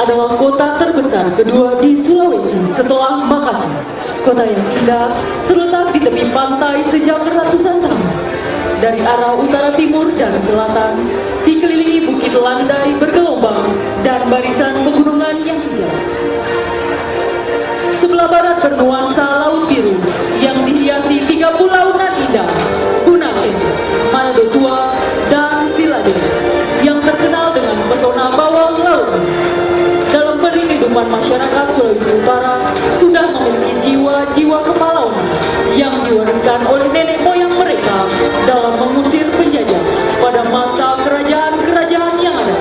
adalah kota terbesar kedua di Sulawesi setelah Makassar. Kota yang indah terletak di tepi pantai sejak ratusan tahun. Dari arah utara, timur, dan selatan dikelilingi bukit landai bergelombang dan barisan pegunungan yang hijau. Sebelah barat bernuansa laut biru yang dihiasi 3 pulau nan indah, Bunaken, Manado Tua, dan Silade, yang terkenal dengan pesona bawah laut. Dalam kehidupan masyarakat Sulawesi Utara sudah memiliki jiwa-jiwa kepahlawanan yang diwariskan oleh nenek moyang mereka dalam mengusir penjajah pada masa kerajaan-kerajaan yang ada,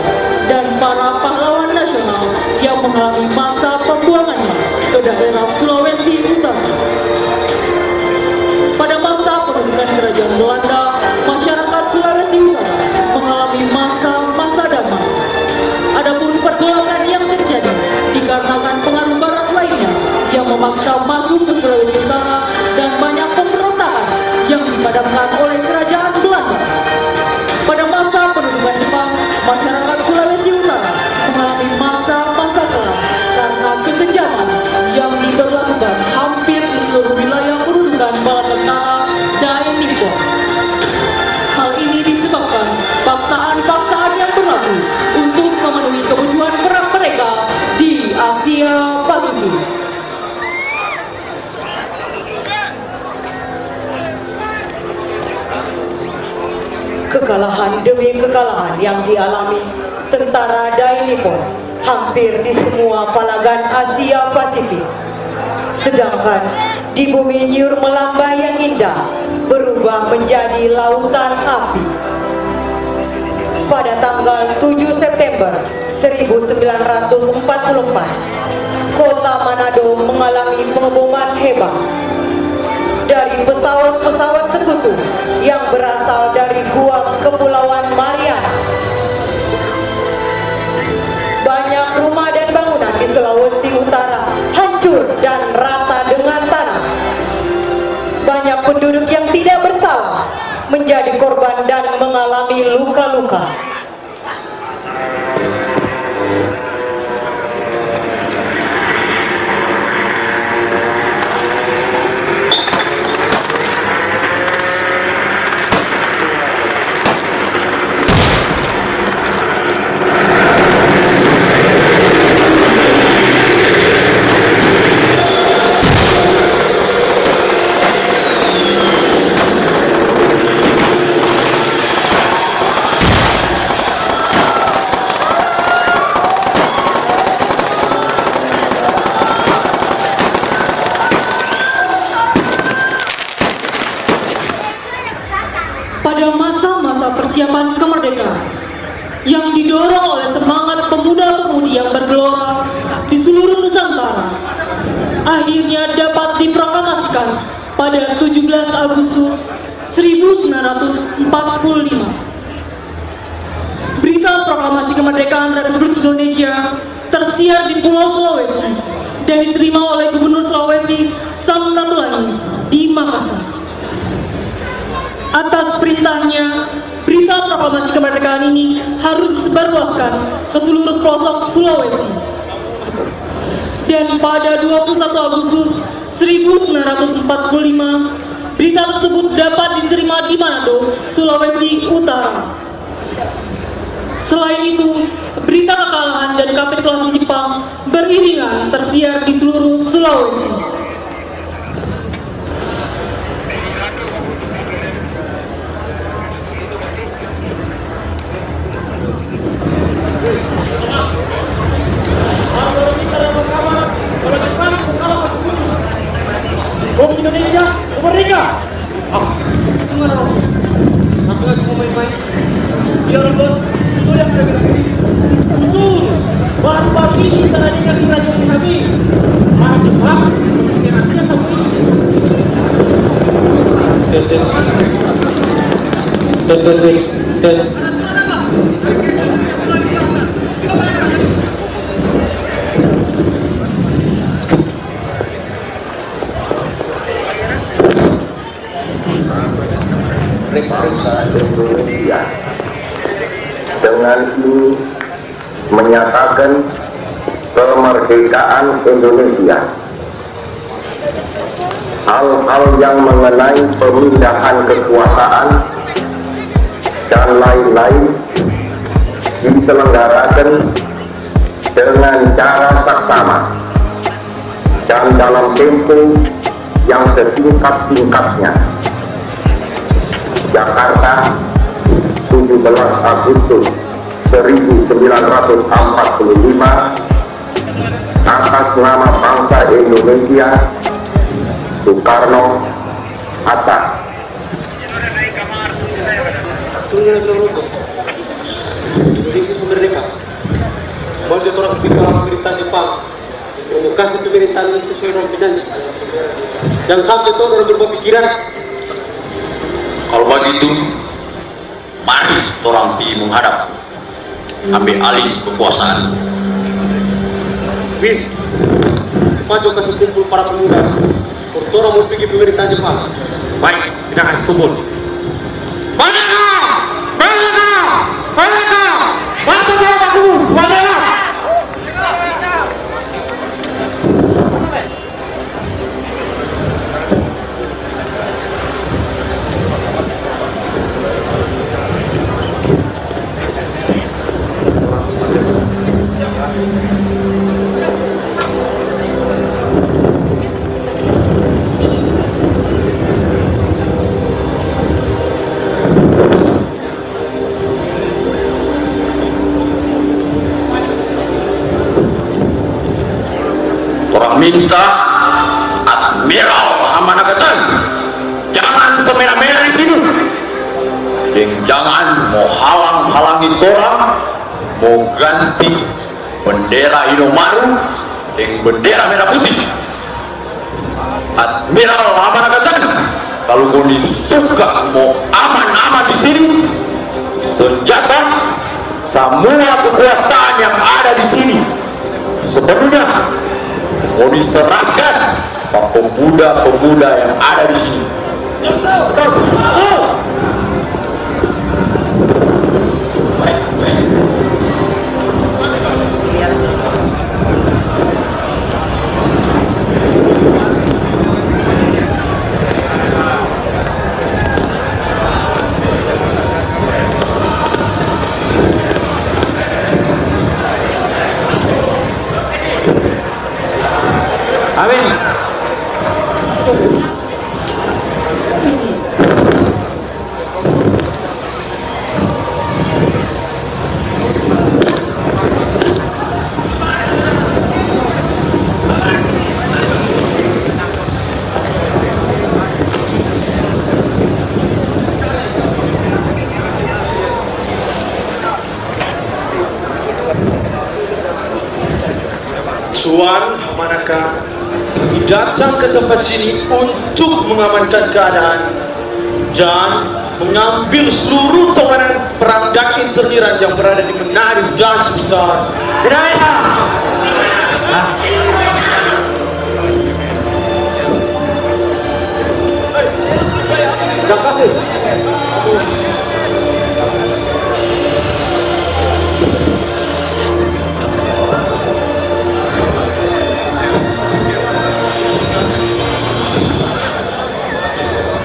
dan para pahlawan nasional yang mengalami masa pembuangannya ke daerah Sulawesi Utara. Pada masa pendudukan kerajaan Belanda, masyarakat Sulawesi Utara mengalami masa-masa damai. Adapun pergolakan yang terjadi dikarenakan pengaruh barat lainnya yang memaksa masuk ke Sulawesi Utara dan banyak pemberontakan yang dipadamkan oleh kerajaan Belanda. Pada masa pendudukan Jepang, masyarakat Sulawesi Utara mengalami masa-masa kelam karena kekejaman yang diberlakukan hampir di seluruh wilayah pendudukan bala tentara Dai Nippon. kekalahan yang dialami tentara Dainippon hampir di semua palagan Asia Pasifik. Sedangkan di bumi Nyur Melamba yang indah berubah menjadi lautan api. Pada tanggal 7 September 1944, kota Manado mengalami pengeboman hebat dari pesawat-pesawat sekutu yang berasal dari Guam Kepulauan Mariana. Banyak rumah dan bangunan di Sulawesi Utara hancur dan rata dengan tanah. Banyak penduduk yang tidak bersalah menjadi korban dan mengalami luka-luka. Pada masa-masa persiapan kemerdekaan yang didorong oleh semangat pemuda-pemudi yang bergelora di seluruh Nusantara, akhirnya dapat diproklamasikan pada 17 Agustus 1945. Berita proklamasi kemerdekaan Republik Indonesia tersiar di Pulau Sulawesi dan diterima oleh Gubernur Sulawesi Samratulangi di Makassar. Atas perintahnya, berita proklamasi kemerdekaan ini harus disebarluaskan ke seluruh pelosok Sulawesi. Dan pada 21 Agustus 1945, berita tersebut dapat diterima di Manado, Sulawesi Utara. Selain itu, berita kekalahan dan kapitulasi Jepang beriringan tersiar di seluruh Sulawesi. Indonesia merdeka. Gimana Rob? Satu lagi mau main-main? Iya Robot, itu yang ada gerak ini. Betul. Baru-baru ini kita tadi kan di radio di kami. Marah Jepang, posisi satu ini. Tes. Bangsa Indonesia dengan ini menyatakan kemerdekaan Indonesia. Hal-hal yang mengenai pemindahan kekuasaan dan lain-lain diselenggarakan dengan cara saksama dan dalam tempo yang setingkat-tingkatnya. Jakarta, 17 Agustus 1945, atas nama bangsa Indonesia, Soekarno Hatta. Indonesia merdeka. Mau jatuh orang pemerintahan Jepang, provokasi pemerintahan ini sesuai dengan bidangnya. Jangan sampai itu orang berubah pikiran. Kalau begitu, mari orang pi menghadap, ambil alih kekuasaan. Bin, maju ke sesimpul para pemuda. Orang mau pergi pemerintahan Jepang. Baik, tidak kasih kumpul. Merdeka! Bangsa aku, merdeka! meminta Admiral Hamanaksan jangan semena-mena di sini, dan jangan mau halang-halangi orang mau ganti bendera Indomaru dengan bendera merah putih. Admiral Hamanaksan, kalau kau suka mau aman-aman di sini, senjata semua kekuasaan yang ada di sini sepenuhnya mau diserahkan ke pemuda-pemuda yang ada di sini. Amin. Tuan Hamanaka, kami datang ke tempat sini untuk mengamankan keadaan dan mengambil seluruh tawanan perang dan interniran yang berada di Menari dan sekitar. Terima kasih.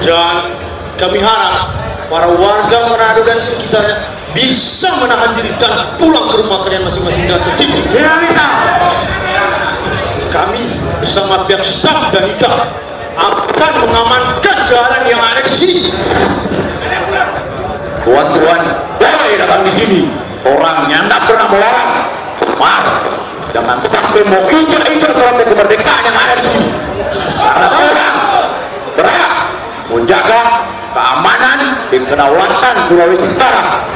Dan kami harap para warga Manado dan sekitarnya bisa menahan diri dan pulang ke rumah kalian masing-masing dengan tertib. Kami bersama pihak staf dan IKA akan mengamankan keadaan yang ada di sini. Tuan-tuan boleh datang di sini, orangnya tidak pernah melarang. Maaf, jangan sampai mau injak-injak sampai kemerdekaan yang ada di sini. Karena orang berhak menjaga keamanan dan kedaulatan Sulawesi Utara.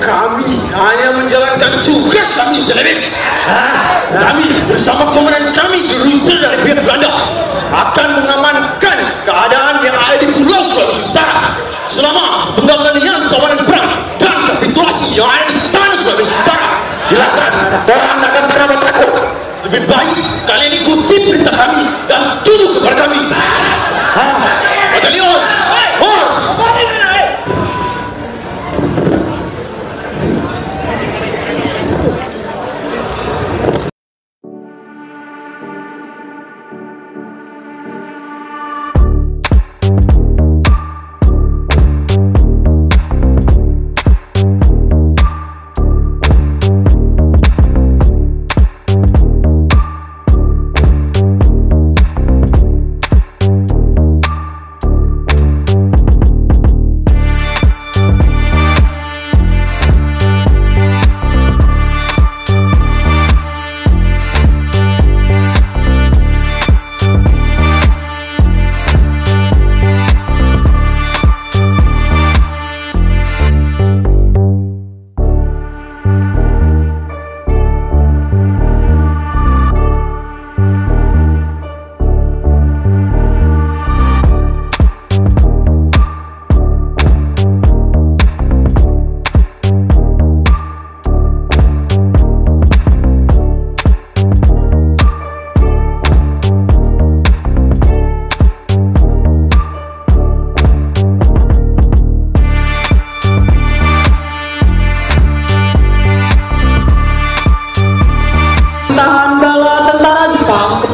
Kami hanya menjalankan tugas kami selebes. Kami bersama komandan kami di rute dari pihak Belanda akan mengamankan keadaan yang ada di Pulau Sulawesi Utara selama penggalian tawanan perang dan kapitulasi yang ada di tanah Sulawesi Utara. Silakan, orang akan berabat takut. Lebih baik kalian ikuti perintah kami dan tunduk kepada kami. Batalion, bos.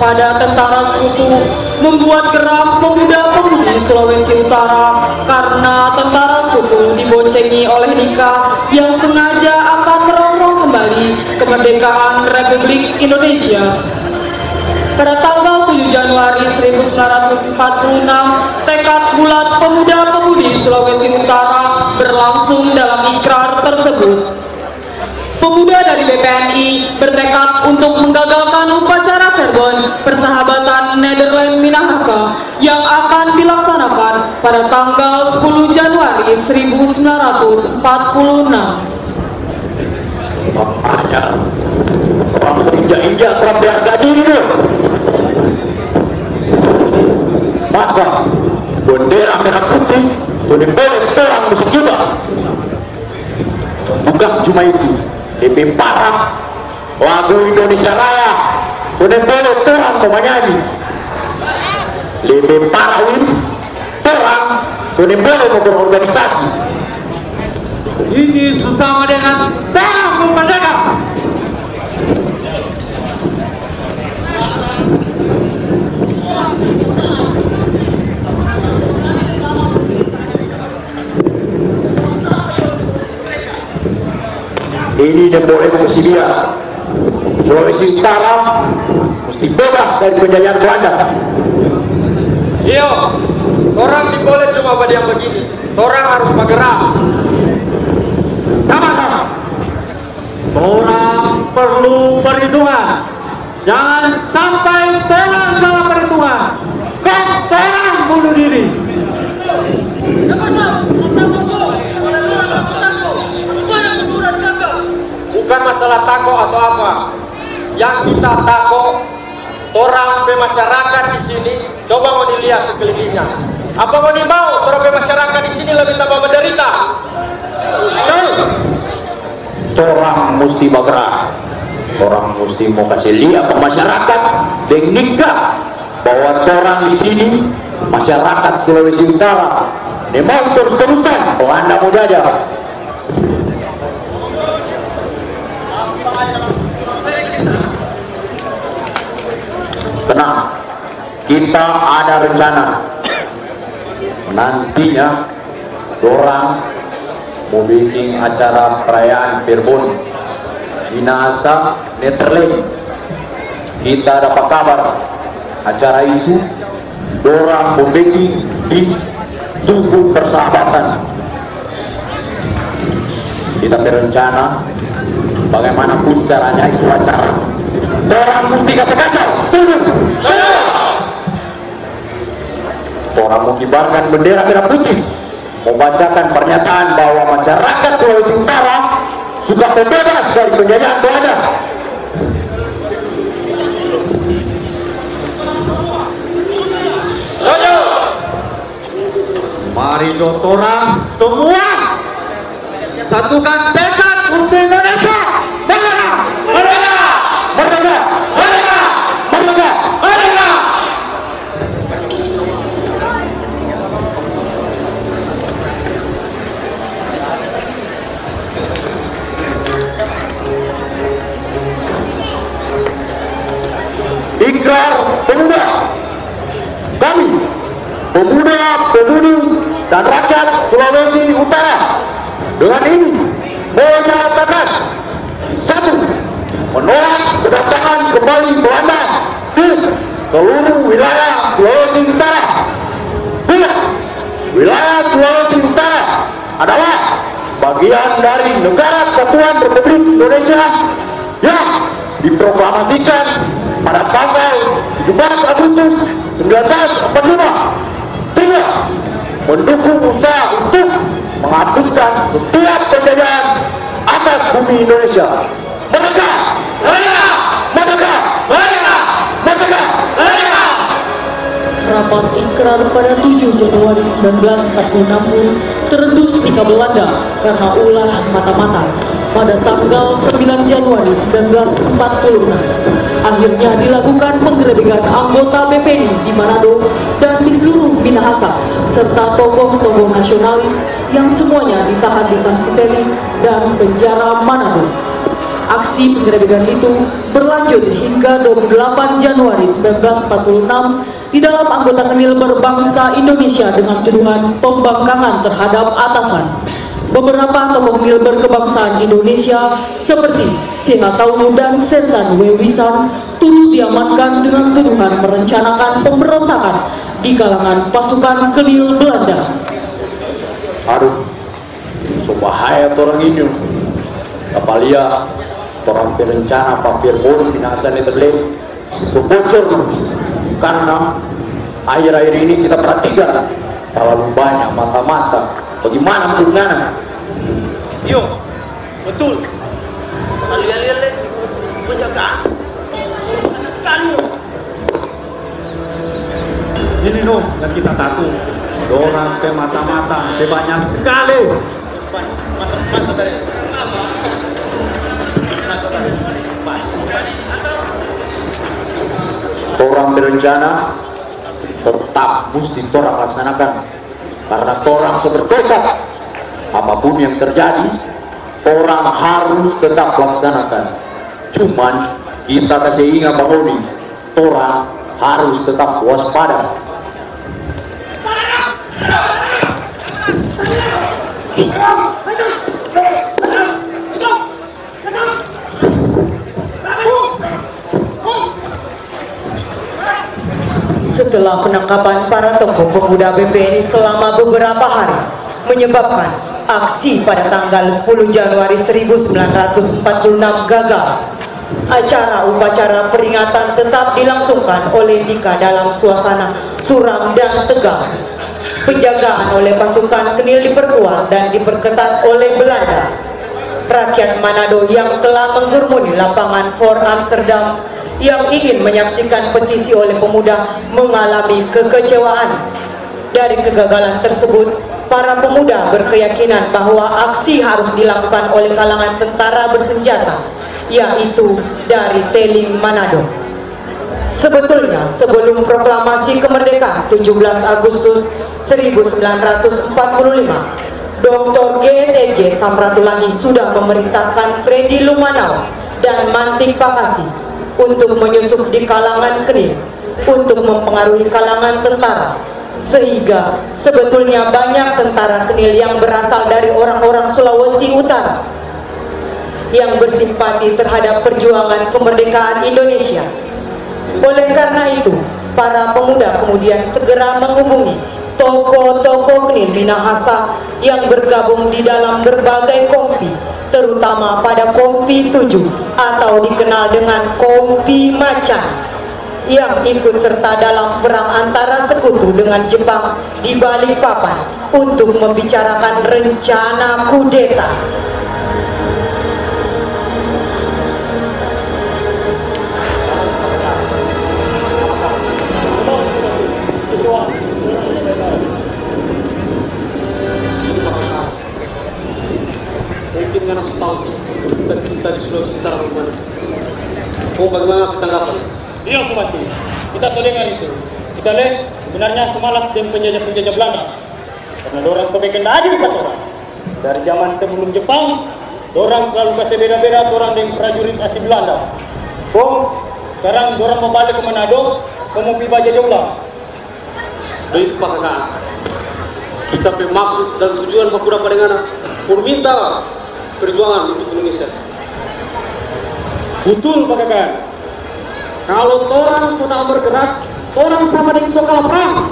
kepada tentara sekutu membuat geram pemuda-pemudi Sulawesi Utara karena tentara sekutu diboncengi oleh Nika yang sengaja akan merongrong kembali kemerdekaan Republik Indonesia. Pada tanggal 7 Januari 1946, tekad bulat pemuda-pemudi Sulawesi Utara berlangsung dalam ikrar tersebut. pemuda dari BPNI bertekad untuk menggagalkan upacara Verbond Persahabatan Nederland Minahasa yang akan dilaksanakan pada tanggal 10 Januari 1946. Makanya orang seinjak-injak terapi harga diri lu. Masa bendera merah putih sudah boleh terang musuh kita. Bukan cuma itu, lebih parah lagu Indonesia Raya sudah boleh terang mau menyanyi. Lebih parah ini terang sudah boleh mau berorganisasi. Ini bersama dengan terang memerdeka. Ini yang boleh mengisi dia. Sulawesi Utara mesti bebas dari penjajahan Belanda. Iyo, orang boleh cuma pada yang begini. Orang harus bergerak. Sama-sama. Orang perlu perhitungan. Jangan sampai orang salah perhitungan. Dan orang bunuh diri. Bukan masalah takut atau apa. Yang kita takut orang masyarakat di sini. Coba mau dilihat sekelilingnya. Apa mau dimau orang masyarakat di sini lebih tambah menderita? Orang mesti bergerak. Orang mesti mau kasih lihat ke masyarakat dan nikah bahwa orang di sini masyarakat Sulawesi Utara memang terus-terusan Belanda mau jajah. Tenang, kita ada rencana. Nantinya orang mau bikin acara perayaan Verbond Minahasa Nederland. Kita dapat kabar acara itu orang mau bikin di Tugu Persahabatan. Kita berencana bagaimanapun caranya itu acara. Orang mesti kacau-kacau. Orang mau kibarkan bendera merah putih, membacakan pernyataan bahwa masyarakat Sulawesi Utara sudah bebas dari penjajahan Belanda. Mari orang semua satukan tekad untuk Indonesia. Merdeka! Merdeka! Merdeka! Merdeka! Merdeka! Merdeka! Ikrar pemuda, kami pemuda, pemudi dan rakyat Sulawesi Utara dengan ini menyatakan: satu, menolak kedatangan kembali Belanda di seluruh wilayah Sulawesi Utara. Dua, wilayah Sulawesi Utara adalah bagian dari Negara Kesatuan Republik Indonesia yang diproklamasikan pada tanggal 17 Agustus 1945. Tiga, mendukung usaha untuk menghapuskan setiap penjajahan atas bumi Indonesia. Merdeka! Merdeka! Merdeka! Merdeka! Merdeka! Merdeka! Rapat ikrar pada 7 Januari 1946 pun terendus ketika Belanda karena ulah mata-mata pada tanggal 9 Januari 1946. Akhirnya dilakukan penggerebekan anggota BPNI di Manado dan di seluruh Minahasa serta tokoh-tokoh nasionalis yang semuanya ditahan di Tangsiteli dan penjara Manado. Aksi penggerebekan itu berlanjut hingga 28 Januari 1946 di dalam anggota Kenil berbangsa Indonesia dengan tuduhan pembangkangan terhadap atasan. Beberapa tokoh Kenil berkebangsaan Indonesia seperti C.H. Taunu dan Sersan W. Wisan turut diamankan dengan tuduhan merencanakan pemberontakan di kalangan pasukan Kenil Belanda. Aduh, so bahaya orang ini. Apalia orang perencana Pak Firman binasa Netherlands bocor karena akhir-akhir ini kita perhatikan terlalu banyak mata-mata. Bagaimana menurut Nana? Yo, betul. Kalian menjaga. Ini loh yang kita takut. Orang ke mata-mata, banyak sekali. Masa tadi. Orang berencana tetap mesti orang laksanakan karena orang sebertekad apapun yang terjadi orang harus tetap laksanakan. Cuman kita kasih ingat bahwa ini orang harus tetap waspada. Setelah penangkapan para tokoh pemuda BPNI selama beberapa hari menyebabkan aksi pada tanggal 10 Januari 1946 gagal, acara upacara peringatan tetap dilangsungkan oleh Dika dalam suasana suram dan tegang. Penjagaan oleh pasukan Kenil diperkuat dan diperketat oleh Belanda. Rakyat Manado yang telah mengguruni lapangan Fort Amsterdam yang ingin menyaksikan petisi oleh pemuda mengalami kekecewaan. Dari kegagalan tersebut, para pemuda berkeyakinan bahwa aksi harus dilakukan oleh kalangan tentara bersenjata, yaitu dari Teling Manado. Sebetulnya sebelum proklamasi kemerdekaan 17 Agustus 1945, Dr. GSEJ Samratulangi sudah memerintahkan Freddy Lumanau dan Manting Pakasi untuk menyusup di kalangan Kenil untuk mempengaruhi kalangan tentara, sehingga sebetulnya banyak tentara Kenil yang berasal dari orang-orang Sulawesi Utara yang bersimpati terhadap perjuangan kemerdekaan Indonesia. Oleh karena itu, para pemuda kemudian segera menghubungi tokoh-tokoh Kenil Minahasa yang bergabung di dalam berbagai kompi, terutama pada Kompi 7 atau dikenal dengan Kompi Macan, yang ikut serta dalam perang antara sekutu dengan Jepang di Balikpapan untuk membicarakan rencana kudeta. Mungkin karena setahun kita di Sulawesi Utara bagaimana? Oh, bagaimana tanggapan? Iya, Subati. Kita dengar itu. Kita lihat sebenarnya semalas dan penjajah-penjajah Belanda. Karena orang kebekan aja bukan orang. Dari zaman sebelum Jepang, orang selalu kasih beda-beda orang dengan prajurit asli Belanda. Sekarang orang membalik ke Manado, mau piba aja ulang. Itu Pak Kakak. Kita maksud dan tujuan baku dapat dengan meminta perjuangan untuk Indonesia. Betul Pak Kakak. Kalau orang sudah bergerak, orang sama dengan sokal perang.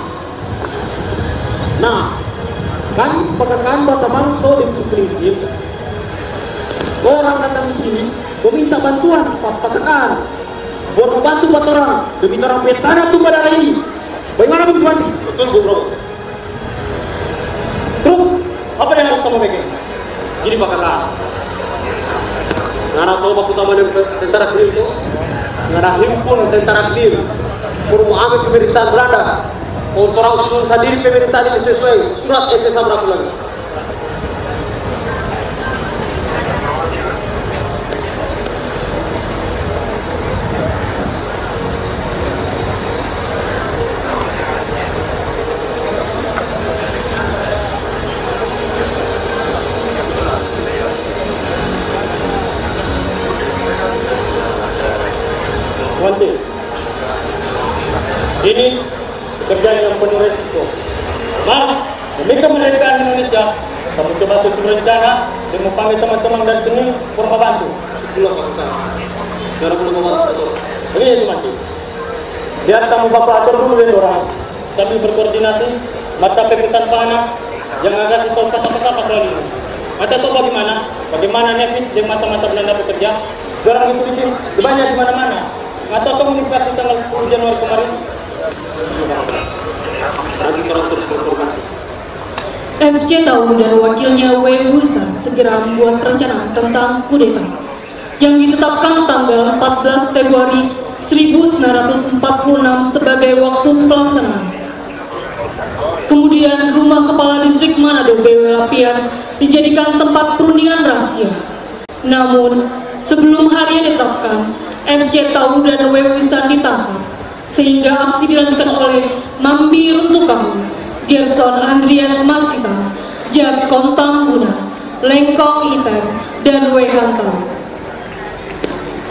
Nah, kan Pak Kakak berteman so di Kelingkir. Orang datang di sini, meminta bantuan Pak Kakak. Buat membantu buat orang, demi orang petana tuh pada hari ini. Bagaimana Bu Suwanti? Betul Bu Bro. Terus, apa yang harus kamu bikin? Gini Pak Kakak. Ngana tahu baku utama tentara Kenil itu? Ngana himpun tentara Kenil. Purmu ambil pemerintahan Belanda. Untuk orang usul sendiri pemerintahan ini sesuai surat SS Samratulangi. Ini pekerjaan yang penuh resiko. Nah, demi kemerdekaan Indonesia, kami coba susun rencana dan memanggil teman-teman dari Kenil untuk membantu. Syukurlah Pak Kakak. Sekarang belum membantu. Begini Sumanti. Biar kamu Bapak atur dulu dari orang. Kami berkoordinasi, mata pemeriksaan panah, jangan ada tahu kata-kata soal ini. Mata tahu bagaimana? Bagaimana Nevis dan mata-mata Belanda bekerja? Garang itu bikin banyak di mana-mana. Mata tahu menginfeksi tanggal 10 Januari kemarin. Lagi orang terus berkorupsi. FC tahu dan wakilnya W. Husan segera membuat perencanaan tentang kudeta yang ditetapkan tanggal 14 Februari 1946 sebagai waktu pelaksanaan. Kemudian rumah kepala distrik Manado BW Lapian dijadikan tempat perundingan rahasia. Namun sebelum hari yang ditetapkan, FC Tahu dan W. Husan ditangkap sehingga aksi dilanjutkan oleh Mambi Runtukahu, Gerson Andreas Masita, Jas Kontang Guna, Lengkong Item, dan W. Hantar.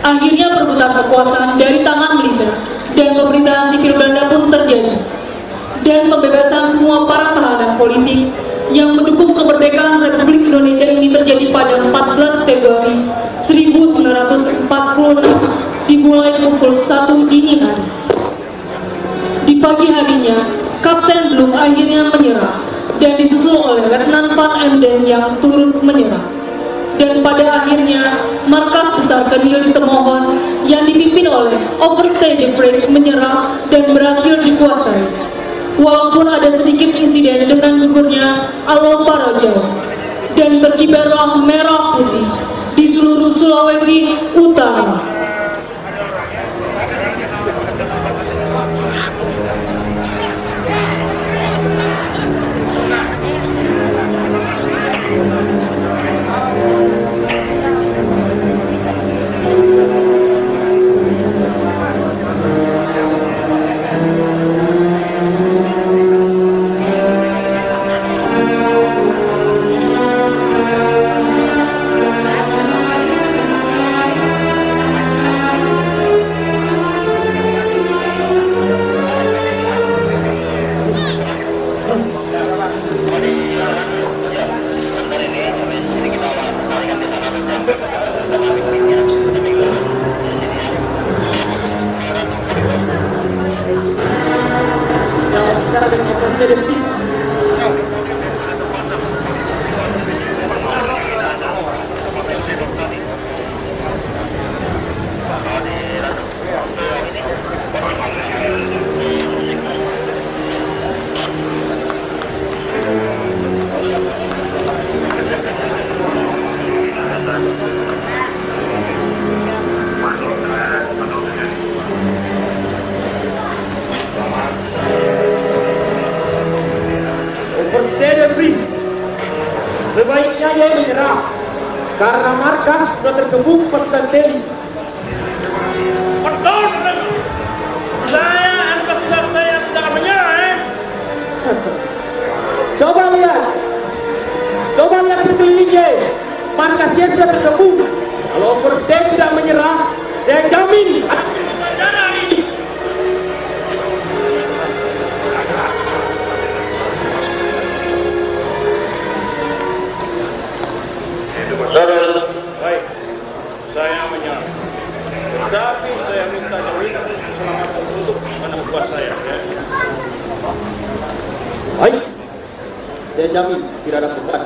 Akhirnya perebutan kekuasaan dari tangan militer dan pemerintahan sipil Belanda pun terjadi, dan pembebasan semua para tahanan politik yang mendukung kemerdekaan Republik Indonesia ini terjadi pada 14 Februari 1946 dimulai pukul 1 dini hari. Di pagi harinya, Kapten Blum akhirnya menyerah dan disusul oleh Letnan Van Emden yang turut menyerah. Dan pada akhirnya, markas besar Kenil di Temohon yang dipimpin oleh Overste de Vries menyerah dan berhasil dikuasai. Walaupun ada sedikit insiden dengan gugurnya Alo Parajawa dan berkibarlah merah putih di seluruh Sulawesi Utara. Sebaiknya dia menyerah karena markas sudah terkebung pasukan Teli. Betul, saya anggap saya tidak menyerah. Coba lihat sekelilingnya, markasnya sudah terkebung. Kalau Overste tidak menyerah, saya jamin akan ini. Baik, saya menyerah. Tapi saya minta jaminan keselamatan untuk anak buah saya. Ya. Baik, saya jamin tidak ada beban.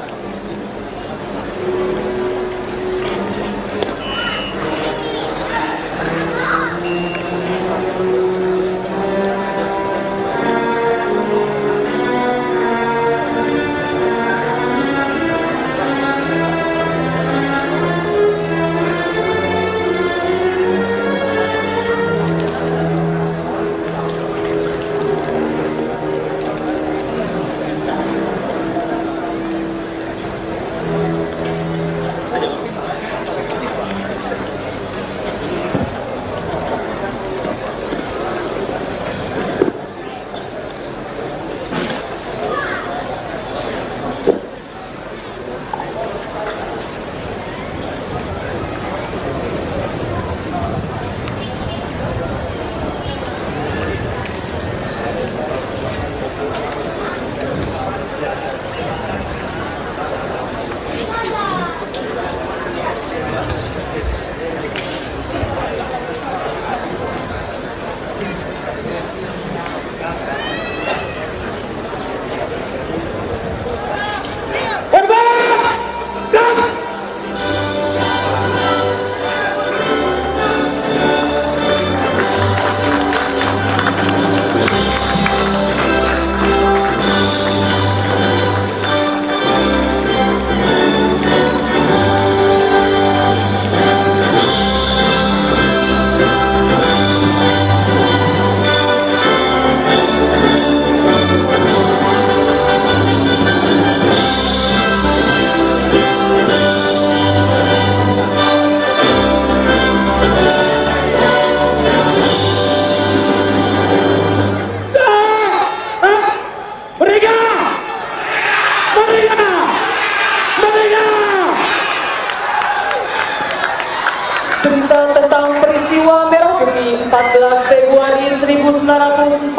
Berita tentang peristiwa Merah Putih 14 Februari 1946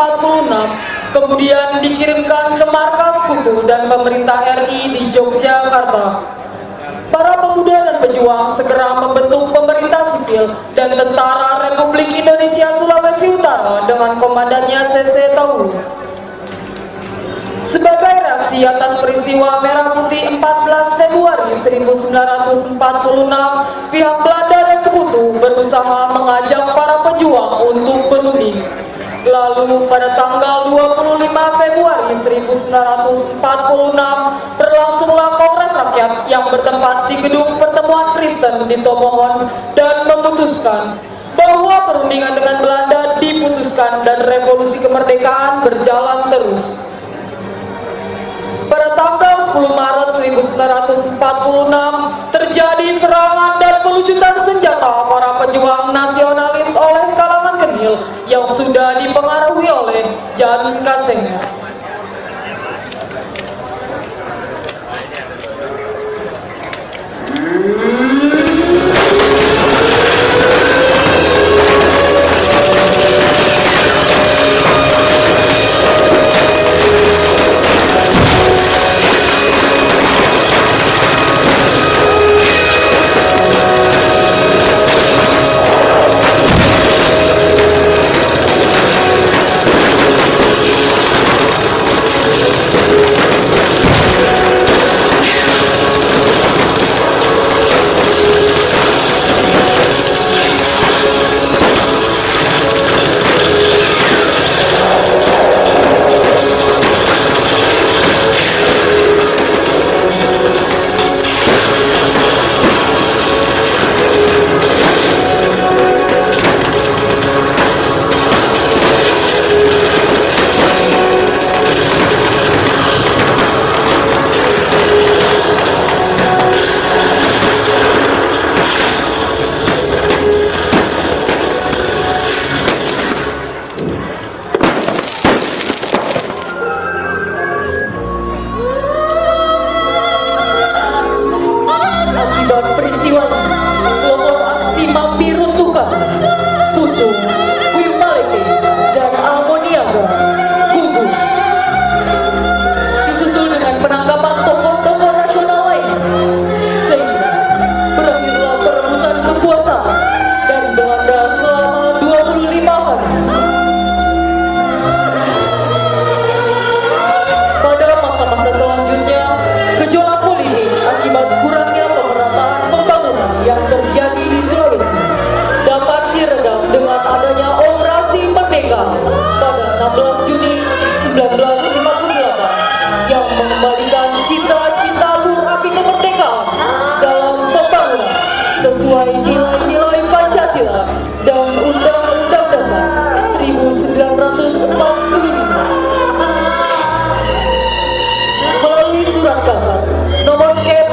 kemudian dikirimkan ke markas Kuku dan pemerintah RI di Yogyakarta. Para pemuda dan pejuang segera membentuk pemerintah sipil dan Tentara Republik Indonesia Sulawesi Utara dengan komandannya C.C. Tahu. Sebagai reaksi atas peristiwa Merah Putih 14 Februari 1946, pihak Belanda dan Sekutu berusaha mengajak para pejuang untuk berunding. Lalu pada tanggal 25 Februari 1946 berlangsunglah Kongres Rakyat yang bertempat di Gedung Pertemuan Kristen di Tomohon dan memutuskan bahwa perundingan dengan Belanda diputuskan dan revolusi kemerdekaan berjalan terus. Pada tanggal 10 Maret 1946 terjadi serangan dan pelucutan senjata para pejuang nasionalis oleh kalangan kecil yang sudah dipengaruhi oleh Jan Kasenga. sesuai nilai-nilai Pancasila dan Undang-Undang Dasar 1945. Melalui surat kasar nomor skep